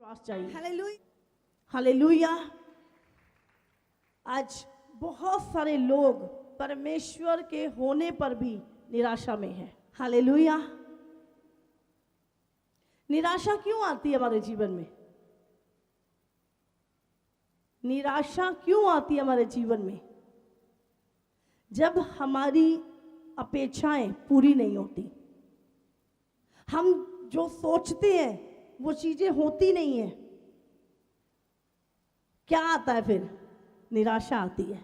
विश्वास चाहिए। Hallelujah. Hallelujah. आज बहुत सारे लोग परमेश्वर के होने पर भी निराशा में हैं। हालेलुया। निराशा क्यों आती है हमारे जीवन में? निराशा क्यों आती है हमारे जीवन में? जब हमारी अपेक्षाएं पूरी नहीं होती, हम जो सोचते हैं वो चीजें होती नहीं है, क्या आता है फिर? निराशा आती है।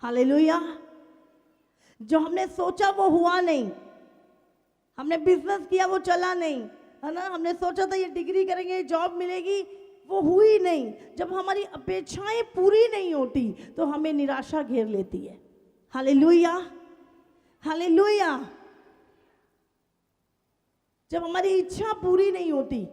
हालेलुया। जो हमने सोचा वो हुआ नहीं, हमने बिजनेस किया वो चला नहीं, है ना, हमने सोचा था ये डिग्री करेंगे जॉब मिलेगी, वो हुई नहीं। जब हमारी अपेक्षाएं पूरी नहीं होती तो हमें निराशा घेर लेती है। हालेलुया। हालेलुया। जब हमारी इच्छा पूरी नहीं होती,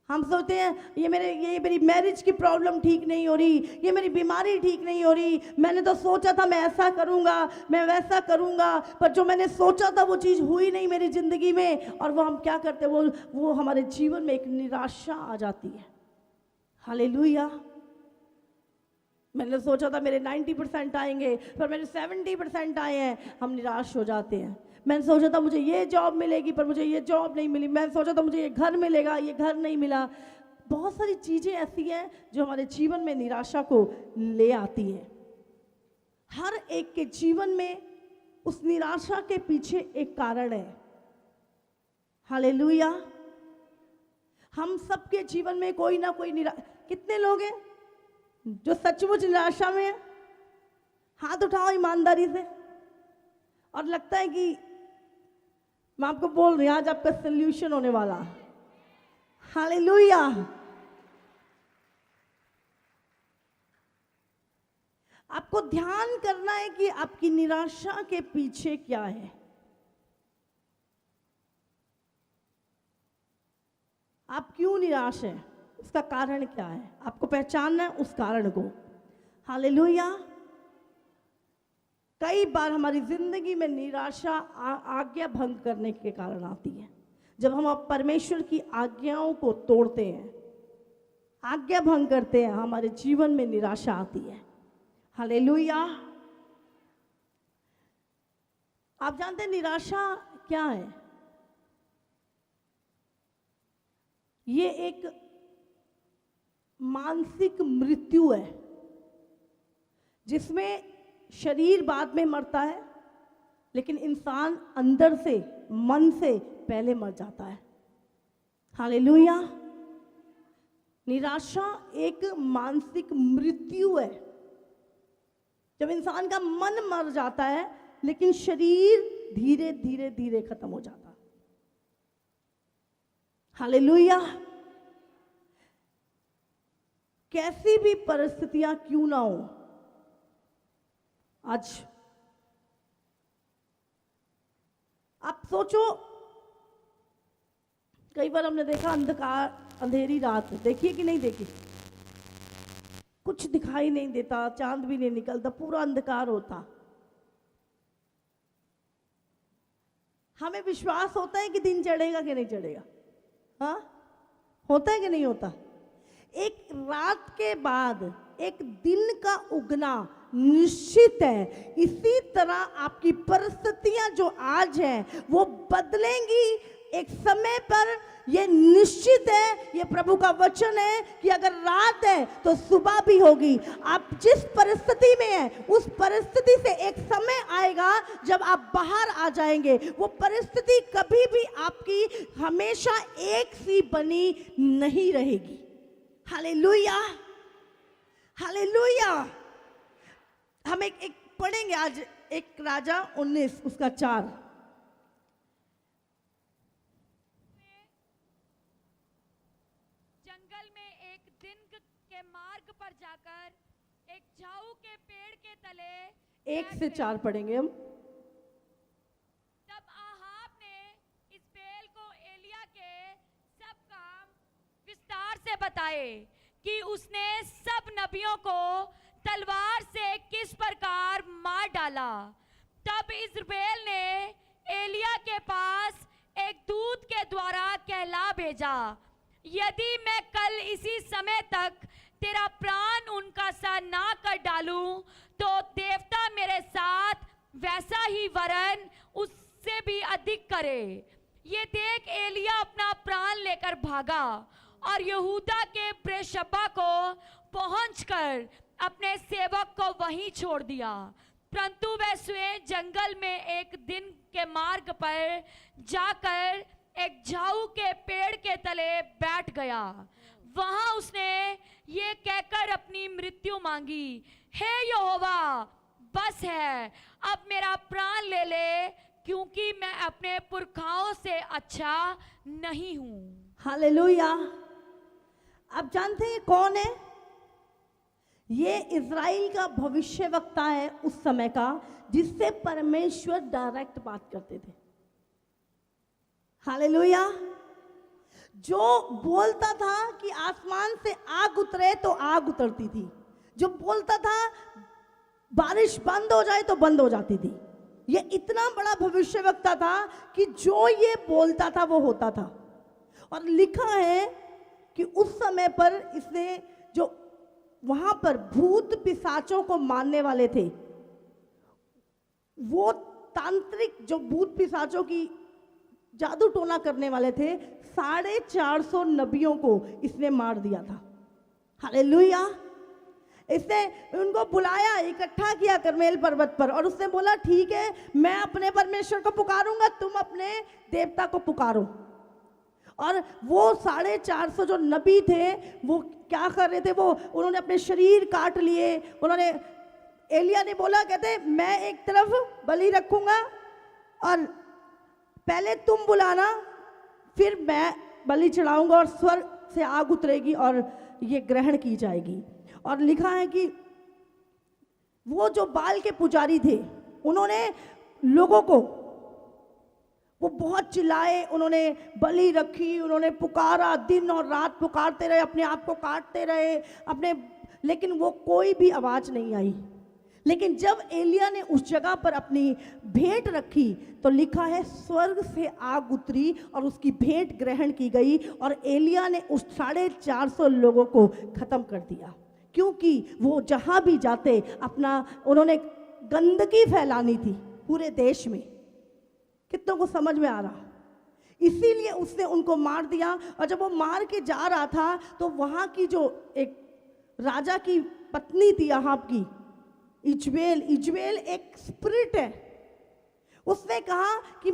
हम सोचते हैं ये मेरी मैरिज की प्रॉब्लम ठीक नहीं हो रही, ये मेरी बीमारी ठीक नहीं हो रही, मैंने तो सोचा था मैं ऐसा करूंगा, मैं वैसा करूंगा, पर जो मैंने सोचा था वो चीज़ हुई नहीं मेरी ज़िंदगी में। और वो हम क्या करते हैं, वो हमारे जीवन में एक निराशा आ जाती है। हालेलुया। मैंने सोचा था मेरे 90% आएंगे, पर मेरे 70% आए हैं, हम निराश हो जाते हैं। मैंने सोचा था मुझे ये जॉब मिलेगी, पर मुझे ये जॉब नहीं मिली। मैंने सोचा था मुझे ये घर मिलेगा, ये घर नहीं मिला। बहुत सारी चीज़ें ऐसी हैं जो हमारे जीवन में निराशा को ले आती हैं। हर एक के जीवन में उस निराशा के पीछे एक कारण है। हालेलुया। हम सबके जीवन में कोई ना कोई कितने लोग हैं जो सचमुच निराशा में हैं? हाथ उठाओ ईमानदारी से। और लगता है कि मैं आपको बोल रही हूं आज आपका सल्यूशन होने वाला। हालेलुया। आपको ध्यान करना है कि आपकी निराशा के पीछे क्या है। आप क्यों निराश हैं, उसका कारण क्या है, आपको पहचानना है उस कारण को। हालेलुया। कई बार हमारी जिंदगी में निराशा आज्ञा भंग करने के कारण आती है। जब हम परमेश्वर की आज्ञाओं को तोड़ते हैं, आज्ञा भंग करते हैं, हमारे जीवन में निराशा आती है। हालेलुया। आप जानते हैं निराशा क्या है? ये एक मानसिक मृत्यु है जिसमें शरीर बाद में मरता है, लेकिन इंसान अंदर से, मन से पहले मर जाता है। हालेलुया। निराशा एक मानसिक मृत्यु है। जब इंसान का मन मर जाता है लेकिन शरीर धीरे धीरे धीरे खत्म हो जाता है। हालेलुया। कैसी भी परिस्थितियां क्यों ना हो, आज आप सोचो, कई बार हमने देखा अंधकार, अंधेरी रात देखी है कि नहीं देखी? कुछ दिखाई नहीं देता, चांद भी नहीं निकलता, पूरा अंधकार होता। हमें विश्वास होता है कि दिन चढ़ेगा कि नहीं चढ़ेगा? हाँ, होता है कि नहीं होता? एक रात के बाद एक दिन का उगना निश्चित है। इसी तरह आपकी परिस्थितियां जो आज हैं वो बदलेंगी एक समय पर, ये निश्चित है। ये प्रभु का वचन है कि अगर रात है तो सुबह भी होगी। आप जिस परिस्थिति में हैं उस परिस्थिति से एक समय आएगा जब आप बाहर आ जाएंगे। वो परिस्थिति कभी भी आपकी हमेशा एक सी बनी नहीं रहेगी। हालेलुया। हालेलुया। हम एक पढ़ेंगे आज, एक राजा 19 उसका 4। जंगल में एक दिन के मार्ग पर जाकर एक झाऊ के पेड़ के तले 1 से 4 पढ़ेंगे हम। तब आहाब ने इस बेल को एलिया के सब काम विस्तार से बताए कि उसने सब नबियों को तलवार से किस प्रकार मार डाला। तब इज़राइल ने एलिया के पास एक दूत के द्वारा कहला भेजा, यदि मैं कल इसी समय तक तेरा प्राण उनका सा ना कर डालूं, तो देवता मेरे साथ वैसा ही वरन उससे भी अधिक करे। ये देख एलिया अपना प्राण लेकर भागा और यहूदा के बेर्शेबा को पहुंचकर अपने सेवक को वहीं छोड़ दिया। परंतु वह स्वयं जंगल में एक दिन के मार्ग पर जाकर एक झाऊ के पेड़ के तले बैठ गया। वहां उसने ये कहकर अपनी मृत्यु मांगी, हे यहोवा, बस है, अब मेरा प्राण ले ले, क्योंकि मैं अपने पुरखाओं से अच्छा नहीं हूं। हालेलुया। आप जानते हैं कौन है? ये इज़राइल का भविष्यवक्ता है उस समय का, जिससे परमेश्वर डायरेक्ट बात करते थे। हालेलुया। जो बोलता था कि आसमान से आग उतरे तो आग उतरती थी, जो बोलता था बारिश बंद हो जाए तो बंद हो जाती थी। ये इतना बड़ा भविष्यवक्ता था कि जो ये बोलता था वो होता था। और लिखा है कि उस समय पर इसने जो वहां पर भूत पिशाचों को मारने वाले थे, वो तांत्रिक जो भूत पिशाचों की जादू टोना करने वाले थे, 450 नबियों को इसने मार दिया था। हालेलुया। इसने उनको बुलाया, इकट्ठा किया करमेल पर्वत पर, और उसने बोला ठीक है, मैं अपने परमेश्वर को पुकारूंगा, तुम अपने देवता को पुकारो। और वो 450 जो नबी थे वो क्या कर रहे थे, वो उन्होंने अपने शरीर काट लिए। उन्होंने, एलिया ने बोला, कहते मैं एक तरफ बलि रखूंगा और पहले तुम बुलाना, फिर मैं बलि चढ़ाऊंगा और स्वर्ग से आग उतरेगी और ये ग्रहण की जाएगी। और लिखा है कि वो जो बाल के पुजारी थे, उन्होंने लोगों को, वो बहुत चिल्लाए, उन्होंने बलि रखी, उन्होंने पुकारा, दिन और रात पुकारते रहे, अपने आप को काटते रहे अपने, लेकिन वो कोई भी आवाज नहीं आई। लेकिन जब एलिया ने उस जगह पर अपनी भेंट रखी तो लिखा है स्वर्ग से आग उतरी और उसकी भेंट ग्रहण की गई, और एलिया ने उस 450 लोगों को खत्म कर दिया। क्योंकि वो जहां भी जाते अपना, उन्होंने गंदगी फैलानी थी पूरे देश में। कितनों को समझ में आ रहा? इसीलिए उसने उनको मार दिया। और जब वो मार के जा रहा था तो वहां की जो एक राजा की पत्नी थी अहाब की, इजबेल एक स्पिरिट है, उसने कहा कि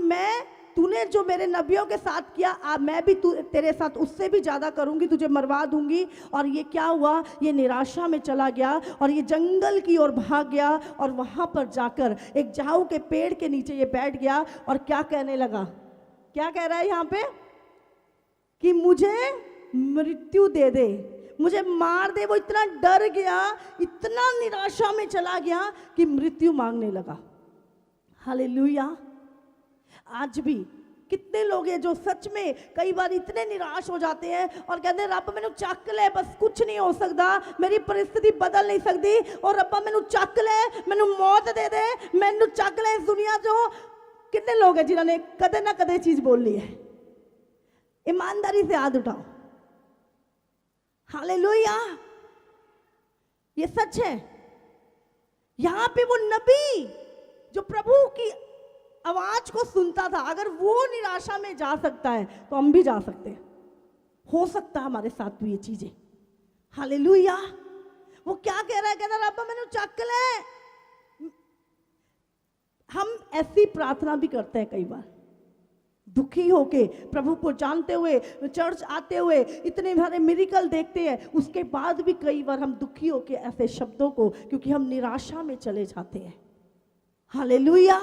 तूने जो मेरे नबियों के साथ किया, मैं भी तेरे साथ उससे भी ज्यादा करूंगी, तुझे मरवा दूंगी। और ये क्या हुआ, ये निराशा में चला गया और ये जंगल की ओर भाग गया और वहां पर जाकर एक झाऊ के पेड़ के नीचे ये बैठ गया और क्या कहने लगा, क्या कह रहा है यहाँ पे, कि मुझे मृत्यु दे दे, मुझे मार दे। वो इतना डर गया, इतना निराशा में चला गया कि मृत्यु मांगने लगा। हालेलुया। आज भी कितने लोग हैं जो सच में कई बार इतने निराश हो जाते हैं और कहते हैं रब मैनू चक ले, बस कुछ नहीं हो सकता, मेरी परिस्थिति बदल नहीं सकती, और रब्बा मैनू चक ले, मैनू मौत दे दे, मैनू चक ले इस दुनिया जो। कितने लोग हैं जिन्होंने कदे ना कदे चीज बोल ली है? ईमानदारी से हाथ उठाओ। हालेलुया। ये सच है। यहां पे वो नबी जो प्रभु की आवाज को सुनता था, अगर वो निराशा में जा सकता है तो हम भी जा सकते हैं। हो सकता है हमारे साथ भी ये चीजें। हालेलुया। वो क्या कह रहा है, कहता रब्बा मैंने चक ले। हम ऐसी प्रार्थना भी करते हैं कई बार, दुखी होके, प्रभु को जानते हुए, चर्च आते हुए, इतने सारे मिरेकल देखते हैं, उसके बाद भी कई बार हम दुखी होके ऐसे शब्दों को, क्योंकि हम निराशा में चले जाते हैं। हालेलुया।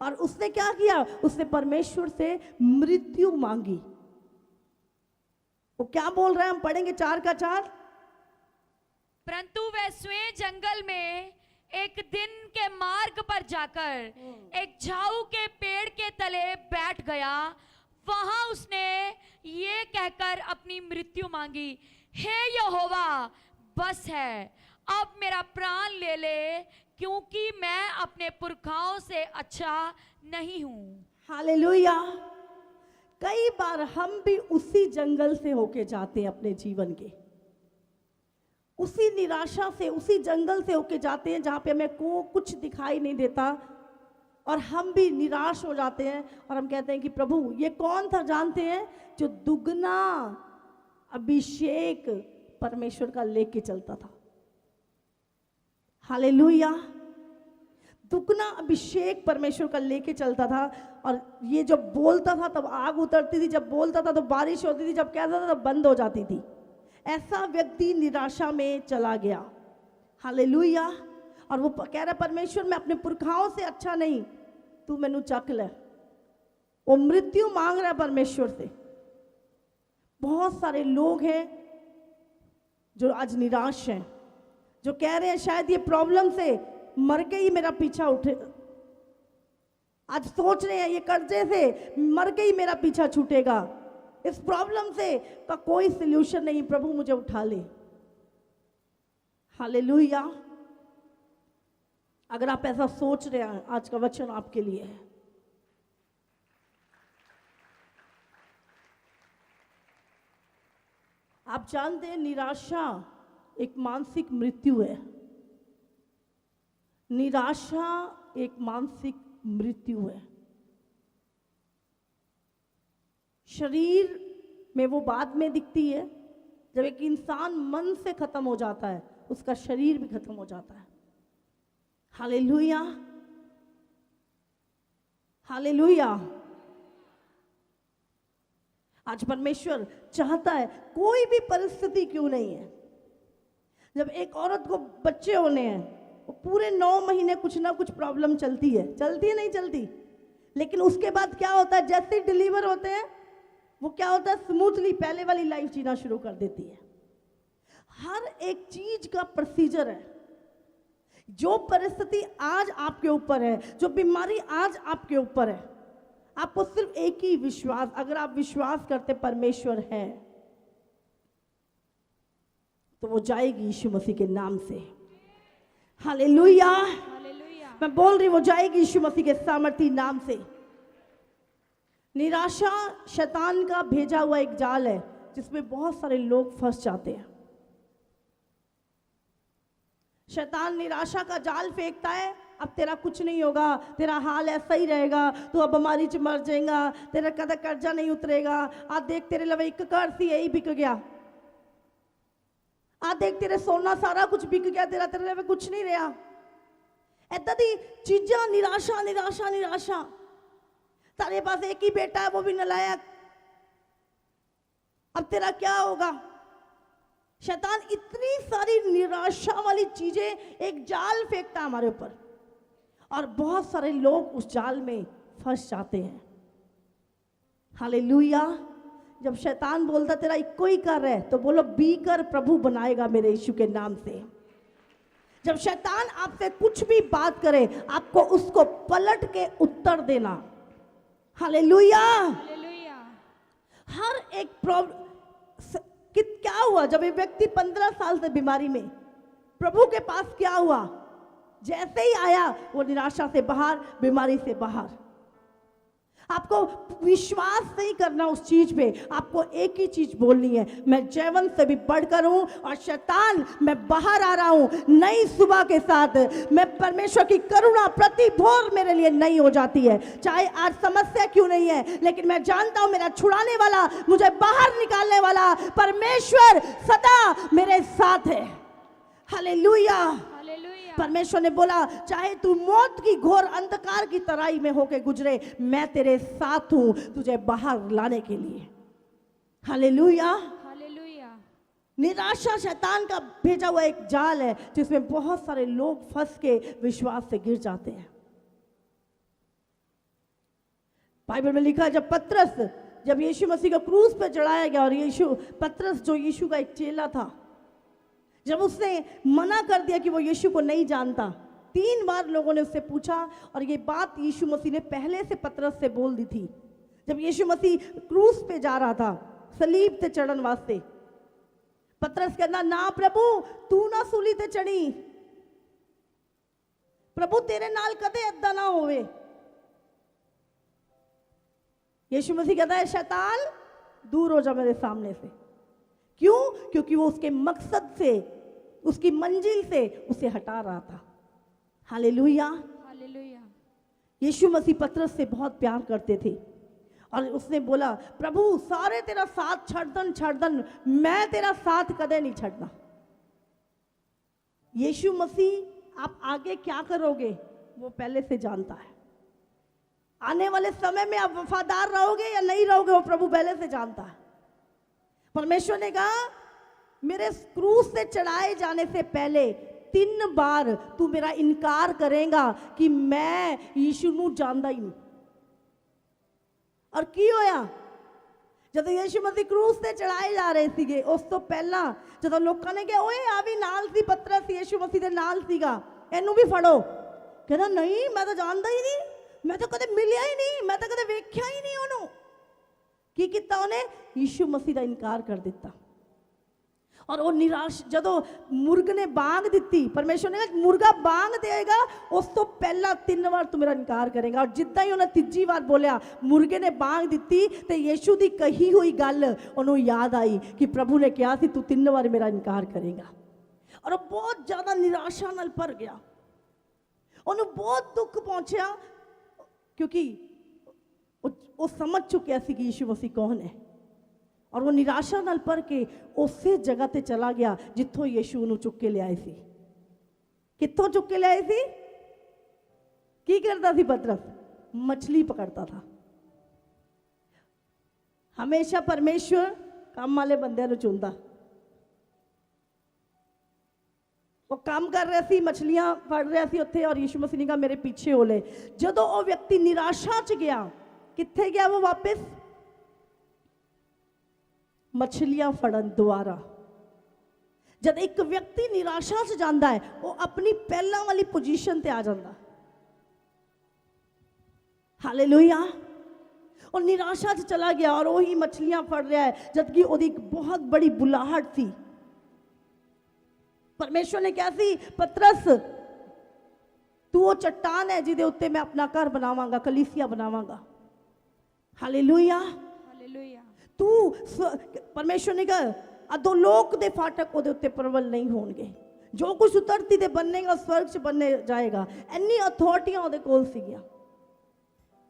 और उसने क्या किया, उसने परमेश्वर से मृत्यु मांगी। वो क्या बोल रहा है, हम पढ़ेंगे 4 का 4। परंतु वह स्वयं जंगल में एक दिन के मार्ग पर जाकर एक झाऊ के पेड़ के तले बैठ गया। वहां उसने ये कहकर अपनी मृत्यु मांगी, हे यहोवा, बस है, अब मेरा प्राण ले ले, क्योंकि मैं अपने पुरखाओं से अच्छा नहीं हूं। हालेलुया। कई बार हम भी उसी जंगल से होके जाते हैं अपने जीवन के, उसी निराशा से, उसी जंगल से होके जाते हैं जहाँ पे हमें कुछ दिखाई नहीं देता, और हम भी निराश हो जाते हैं और हम कहते हैं कि प्रभु ये कौन था जानते हैं, जो दुगना अभिषेक परमेश्वर का लेके चलता था। हालेलुया, दुगना अभिषेक परमेश्वर का लेके चलता था। और ये जब बोलता था तब आग उतरती थी, जब बोलता था तो बारिश होती थी, जब कहता था तब बंद हो जाती थी। ऐसा व्यक्ति निराशा में चला गया। हालेलुया। और वो कह रहा परमेश्वर मैं अपने पुरखाओं से अच्छा नहीं, तू मैनू चक ले। वो मृत्यु मांग रहा है परमेश्वर से। बहुत सारे लोग हैं जो आज निराश हैं, जो कह रहे हैं शायद ये प्रॉब्लम से मर के ही मेरा पीछा उठे, आज सोच रहे हैं ये कर्जे से मर के ही मेरा पीछा छूटेगा, इस प्रॉब्लम से का कोई सल्यूशन नहीं, प्रभु मुझे उठा ले। हालेलुया। अगर आप ऐसा सोच रहे हैं, आज का वचन आपके लिए है। आप जानते हैं निराशा एक मानसिक मृत्यु है। निराशा एक मानसिक मृत्यु है। शरीर में वो बाद में दिखती है, जब एक इंसान मन से खत्म हो जाता है उसका शरीर भी खत्म हो जाता है। Hallelujah, hallelujah. आज परमेश्वर चाहता है, कोई भी परिस्थिति क्यों नहीं है, जब एक औरत को बच्चे होने हैं वो पूरे 9 महीने कुछ ना कुछ प्रॉब्लम चलती है, नहीं चलती, लेकिन उसके बाद क्या होता है, जैसे ही डिलीवर होते हैं वो क्या होता है, स्मूथली पहले वाली लाइफ जीना शुरू कर देती है। हर एक चीज का प्रोसीजर है। जो परिस्थिति आज आपके ऊपर है, जो बीमारी आज आपके ऊपर है, आपको सिर्फ एक ही विश्वास, अगर आप विश्वास करते परमेश्वर है तो वो जाएगी यीशु मसीह के नाम से। हालेलुया। मैं बोल रही वो जाएगी यीशु मसीह के सामर्थी नाम से। निराशा शैतान का भेजा हुआ एक जाल है जिसमें बहुत सारे लोग फंस जाते हैं। शैतान निराशा का जाल फेंकता है, अब तेरा कुछ नहीं होगा, तेरा हाल ऐसा ही रहेगा, तू अब बीमारी च मर जाएगा, तेरा कदा कर्जा नहीं उतरेगा, आ देख तेरे लवे एक घर सी यही बिक गया, आ देख तेरे सोना सारा कुछ बिक गया, तेरे लवे कुछ नहीं रहा। ऐदा दी चीज़ां, निराशा निराशा निराशा। तारे पास एक ही बेटा है, वो भी नलायक, अब तेरा क्या होगा। शैतान इतनी सारी निराशा वाली चीजें एक जाल फेंकता है हमारे ऊपर, और बहुत सारे लोग उस जाल में फंस जाते हैं। हालेलुया। जब शैतान बोलता तेरा इक्को ही कर है, तो बोलो बी कर, प्रभु बनाएगा मेरे यीशु के नाम से। जब शैतान आपसे कुछ भी बात करे, आपको उसको पलट के उत्तर देना। हालेलुया। हर एक प्रॉब्लम क्या हुआ, जब ये व्यक्ति 15 साल से बीमारी में, प्रभु के पास क्या हुआ, जैसे ही आया वो निराशा से बाहर, बीमारी से बाहर। आपको विश्वास नहीं करना उस चीज पे, आपको एक ही चीज बोलनी है, मैं जैवन से भी बढ़कर हूं, और शैतान मैं बाहर आ रहा हूं नई सुबह के साथ। मैं परमेश्वर की करुणा प्रति भोर मेरे लिए नई हो जाती है, चाहे आज समस्या क्यों नहीं है, लेकिन मैं जानता हूं मेरा छुड़ाने वाला, मुझे बाहर निकालने वाला परमेश्वर सदा मेरे साथ है। हालेलुया। परमेश्वर ने बोला चाहे तू मौत की घोर अंधकार की तराई में होके गुजरे, मैं तेरे साथ हूं तुझे बाहर लाने के लिए। हालेलुया। हालेलुया। निराशा शैतान का भेजा हुआ एक जाल है जिसमें बहुत सारे लोग फंस के विश्वास से गिर जाते हैं। बाइबल में लिखा है जब यीशु मसीह को क्रूस पे चढ़ाया गया, और पतरस जो यीशु का एक चेला था, जब उसने मना कर दिया कि वो यीशु को नहीं जानता, 3 बार लोगों ने उससे पूछा, और ये बात यीशु मसीह ने पहले से पतरस से बोल दी थी। जब यीशु मसीह क्रूस पे जा रहा था सलीब ते चढ़न वास्ते, पतरस कहना ना प्रभु तू ना सूली ते चढ़ी, प्रभु तेरे नाल कदे ऐदा ना होवे। यीशु मसीह कहता है शैतान दूर हो जा मेरे सामने से। क्यों? क्योंकि वो उसके मकसद से, उसकी मंजिल से उसे हटा रहा था। हालेलुया। हालेलुया। यीशु मसीह पतरस से बहुत प्यार करते थे और उसने बोला प्रभु सारे तेरा साथ छड़ दन, मैं तेरा साथ कदे नहीं छड़ना। यीशु मसीह आप आगे क्या करोगे वो पहले से जानता है। आने वाले समय में आप वफादार रहोगे या नहीं रहोगे वो प्रभु पहले से जानता है। परमेश्वर ने कहा मेरे क्रूस से चढ़ाए जाने से पहले 3 बार तू मेरा इनकार करेगा कि मैं यीशु ਨੂੰ जानदा ही नहीं। और की होया जब यीशु मसीह क्रूस से चढ़ाए जा रहे ਸੀਗੇ ਉਸ ਤੋਂ ਪਹਿਲਾਂ ਜਦੋਂ ਲੋਕਾਂ ਨੇ ਕਿਹਾ ਓਏ ਆ ਵੀ ਨਾਲ ਸੀ ਪਤਰਸ ਯीशु मसीह ਦੇ ਨਾਲ ਸੀਗਾ ਇਹਨੂੰ ਵੀ ਫੜੋ ਕਹਿੰਦਾ ਨਹੀਂ ਮੈਂ ਤਾਂ ਜਾਣਦਾ ਹੀ ਨਹੀਂ ਮੈਂ ਤਾਂ ਕਦੇ ਮਿਲਿਆ ਹੀ ਨਹੀਂ ਮੈਂ ਤਾਂ ਕਦੇ ਵੇਖਿਆ ਹੀ ਨਹੀਂ ਉਹਨੂੰ। ਕੀ ਕੀਤਾ ਉਹਨੇ ਯीशु मसीह ਦਾ ਇਨਕਾਰ ਕਰ ਦਿੱਤਾ। और वो निराश जदों मुर्ग ने बांग दी परमेश्वर ने कहा मुर्गा बांग देगा उस तो पहला 3 बार तू मेरा इनकार करेगा। और जिद्दा ही उन्हें तीजी बार बोलिया मुर्गे ने बांग दी तो यीशु की कही हुई गल उन्होंने याद आई कि प्रभु ने कहा तू 3 बार मेरा इनकार करेगा। और वो बहुत ज़्यादा निराशा नाल भर गया, उन्होंने बहुत दुख पहुंचा क्योंकि वो समझ चुकिया सी कि यीशु मसीह कौन है। और वो निराशा नाल भर के उस जगह ते चला गया जिथों यीशु उन्होंने चुक के लियाए सी। कित्थों चुक के लियाए सी? की करता सी पतरस? मछली पकड़ता था। हमेशा परमेश्वर काम वाले बंदे नूं चुनदा। वो काम कर रहे सी, मछलियां फड़ रहे सी उत्थे और यीशु मसीह ने कहा मेरे पीछे हो ले। जदों वो व्यक्ति निराशा च गया कित्थे गया वो वापस? मछलियां फड़न दोबारा। जब एक व्यक्ति निराशा से जाता है वो अपनी पहला वाली पोजीशन ते आ जाता। हालेलुया। और निराशा से चला गया और वही मछलियां फड़ रहा है जबकि ओदी एक बहुत बड़ी बुलाहट थी। परमेश्वर ने क्या सी पतरस तू वो चट्टान है जिदे उत्ते मैं अपना घर बनावांगा, कलीसिया बनावांगा। हालेलुया। हालेलुया। तू परमेश्वर ने कहा अधोलोक दे फाटक ओदे उत्ते प्रबल नहीं होणगे, जो कुछ धरती ते बनेगा स्वर्ग च बनने जाएगा। इन्नी अथॉरिटियां ओदे कोल सीगियां।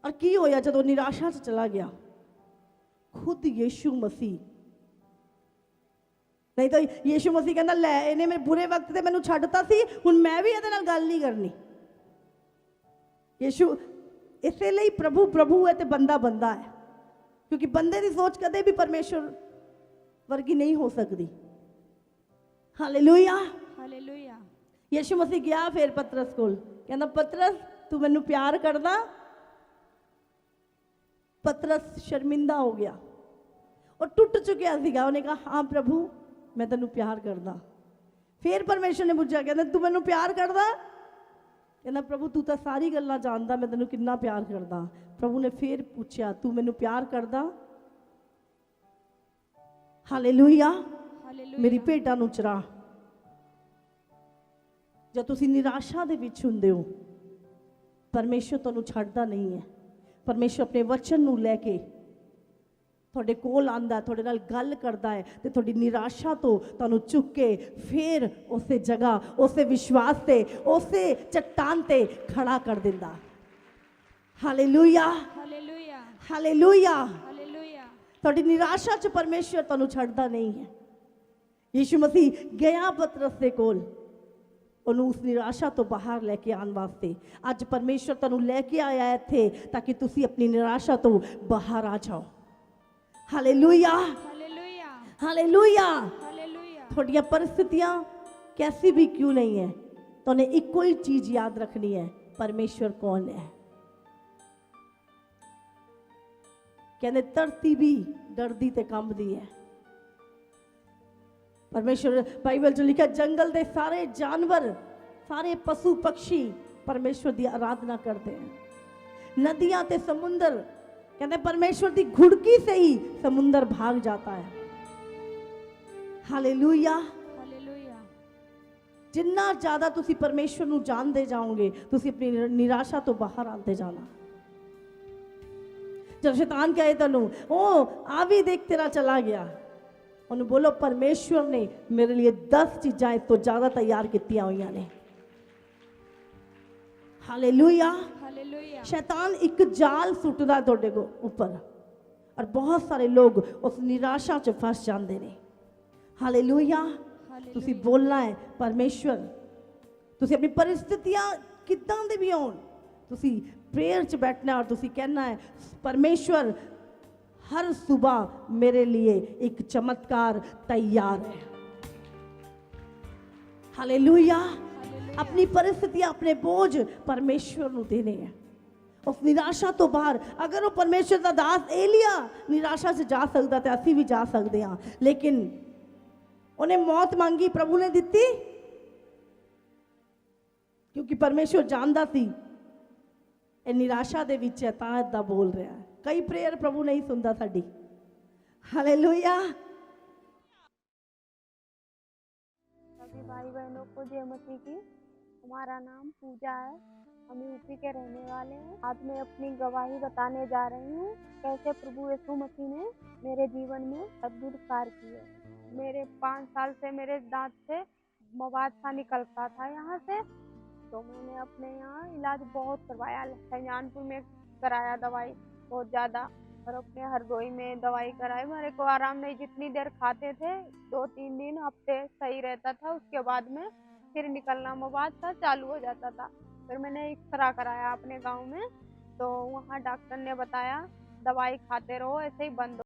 और की होया जदों निराशा च चला गया खुद यीशु मसीह, नहीं तो यीशु मसीह कहंदा लै इहने मेरे बुरे वक्त ते मैनूं छड्डता सी हुण मैं भी इहदे नाल गल नहीं करनी। यीशु इसलिए प्रभु प्रभु है ते बंदा बंदा है, क्योंकि बंदे की सोच कदे भी परमेश्वर वर्गी नहीं हो सकती। हालेलुया। हालेलुया। यीशु मसीह गया फिर पतरस कोल कहंदा पतरस तू मैनू प्यार करदा? पतरस शर्मिंदा हो गया और टुट चुकिया सीगा। उन्हें कहा हाँ प्रभु मैं तेनू प्यार करदा। फिर परमेश्वर ने पूछा कहंदा तू मैनू प्यार करदा? कहना प्रभु तू तो सारी गल्लां जानदा मैं तेनू कितना प्यार करदा। प्रभु ने फिर पूछा तू मैनू प्यार करदा? हालेलुया। मेरी भेटां नूं चरा। जब तुसीं निराशा दे विच हुंदे हो परमेश्वर तुहानूं छड्डदा नहीं है। परमेश्वर अपने वचन नूं लैके तुहाडे कोल आंदा, तुहाडे नाल गल करदा है ते तुहाडी निराशा तो तुहानूं चुक के फिर उसे जगह उसे विश्वास से उसे चट्टान ते खड़ा कर दिंदा। हालेलुया। हालेलुया। हालेलुया। हालेलुया। तुहाडी निराशा च परमेश्वर तुहानूं छड्डदा नहीं है। यीशु मसीह गया पतरस दे कोल उन्होंने उस निराशा तो बाहर लेके आने वास्ते। अज परमेश्वर तुहानूं लेके आया है इत्थे ताकि तुसी अपनी निराशा तो बाहर आ जाओ। हालेलुया। हालेलुया। हालेलुया। हालेलुया। थोड़ियां परिस्थितियां कैसी भी क्यों नहीं है तो उन्हें एक ही चीज याद रखनी है परमेश्वर कौन है। कहने धरती भी डरदी ते कंबदी है। परमेश्वर बाइबल जो लिखा जंगल दे सारे जानवर सारे पशु पक्षी परमेश्वर की आराधना करते हैं। नदियां ते समुंदर कहते परमेश्वर की घुड़की से ही समुंदर भाग जाता है। हालेलुया। हालेलुया। जिन्ना ज्यादा तुसी परमेश्वर नूं जानते जाओगे तुसी अपनी निराशा तो बाहर आते जाना। जब शैतान कहे तेनू ओ आ भी देख तेरा चला गया, उन्हें बोलो परमेश्वर ने मेरे लिए 10 चीज़ां इस तो ज़्यादा तैयार कीतियां हुई ने। हालेलुया। हालेलुया। शैतान एक जाल सुटदा तुहाडे को ऊपर, और बहुत सारे लोग उस निराशा च फस जाते हैं। हालेलुया। तुसी बोलना है परमेश्वर, तुसी अपनी परिस्थितियां किदां दे भी होण, तुसी प्रेयर च बैठना और तुसी कहना है परमेश्वर हर सुबह मेरे लिए एक चमत्कार तैयार है। हालेलुया। अपनी परिस्थितियां अपने बोझ परमेश्वर नू देने हैं। उस निराशा तो बाहर, अगर वो परमेश्वर का दास एलिया निराशा से जा सकता तो असी भी जा सकते हाँ, लेकिन उन्हें मौत मांगी, प्रभु ने दिती, क्योंकि परमेश्वर जानता सी ये निराशा दे विच है, तां इदां बोल रहा है। कई प्रेयर प्रभु नहीं सुनता साडी। हालेलुया। सभी भाई बहनों को जय मसीह की। हमारा नाम पूजा है, हम यूपी के रहने वाले हैं। आज मैं अपनी गवाही बताने जा रही हूँ कैसे प्रभु यीशु मसीह ने मेरे जीवन में अद्भुत कार्य किए। मेरे 5 साल से मेरे दांत से मवाद सा निकलता था यहाँ से, तो मैंने अपने यहाँ इलाज बहुत करवाया। शाहजहानपुर में कराया दवाई बहुत ज़्यादा, और अपने हरदोई में दवाई कराई। मेरे को आराम नहीं, जितनी देर खाते थे 2-3 दिन हफ्ते सही रहता था, उसके बाद में फिर निकलना मवाद सा चालू हो जाता था। फिर मैंने एक्सरा कराया अपने गांव में, तो वहाँ डॉक्टर ने बताया दवाई खाते रहो, ऐसे ही बंद हो।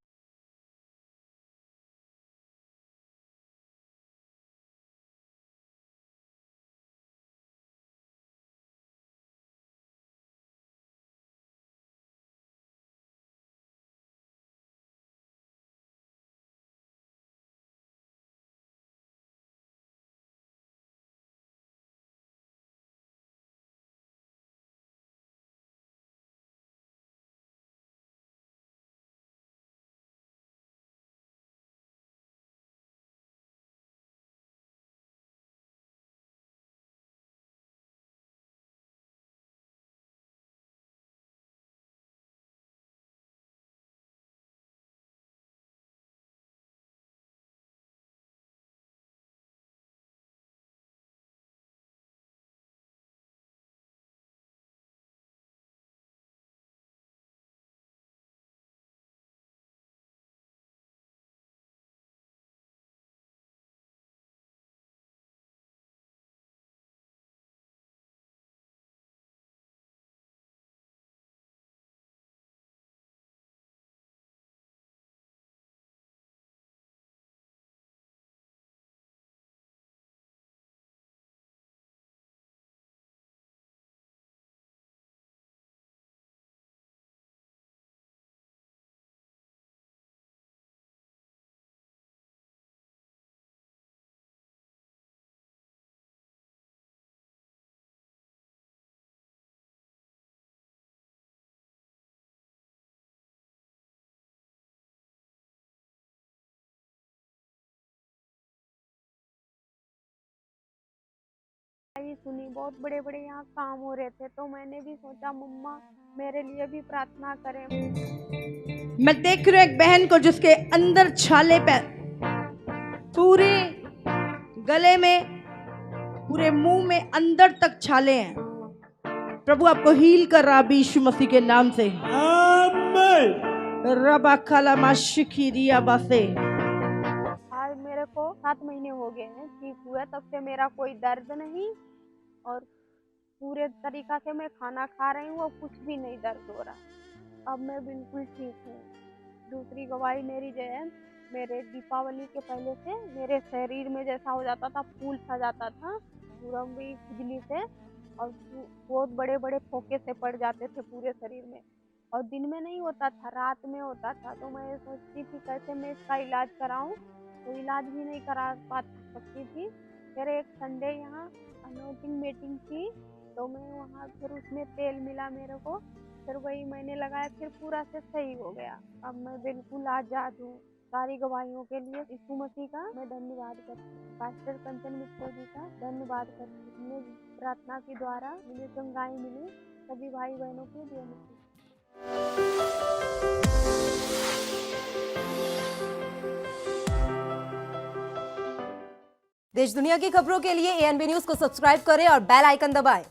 ये सुनी, बहुत बड़े बड़े यहाँ काम हो रहे थे, तो मैंने भी सोचा मम्मा मेरे लिए भी प्रार्थना करें। मैं देख रही हूं एक बहन को जिसके अंदर छाले पे पूरे गले में, पूरे मुंह में अंदर तक छाले हैं। प्रभु आपको हील कर रहा अभी यीशु मसीह के नाम से। आमीन। रबा कला माशिकिरिया बासे। आज मेरे को 7 महीने हो गए हैं ठीक हुए, तब से मेरा कोई दर्द नहीं, और पूरे तरीका से मैं खाना खा रही हूँ और कुछ भी नहीं दर्द हो रहा। अब मैं बिल्कुल ठीक हूँ। दूसरी गवाही मेरी जो है, मेरे दीपावली के पहले से मेरे शरीर में जैसा हो जाता था, फूल सा जाता था पूरा भी खुजली से, और बहुत बड़े बड़े फोके से पड़ जाते थे पूरे शरीर में, और दिन में नहीं होता था, रात में होता था। तो मैं सोचती थी कैसे मैं इसका इलाज कराऊं, तो इलाज भी नहीं करा सकती थी। फिर एक संडे यहाँ अनोटिंग मीटिंग थी, तो मैं वहाँ फिर उसमें तेल मिला मेरे को, फिर वही मैंने लगाया, फिर पूरा से सही हो गया। अब मैं बिल्कुल आज़ाद हूँ। सारी गवाहियों के लिए यीशु मसीह का मैं धन्यवाद करती हूँ। पास्टर कंचन मित्रों जी का धन्यवाद करती हूँ। प्रार्थना के द्वारा मुझे चंगाई मिली। सभी भाई बहनों को जय मसीह। देश दुनिया की खबरों के लिए ANB न्यूज को सब्सक्राइब करें और बेल आइकन दबाएं।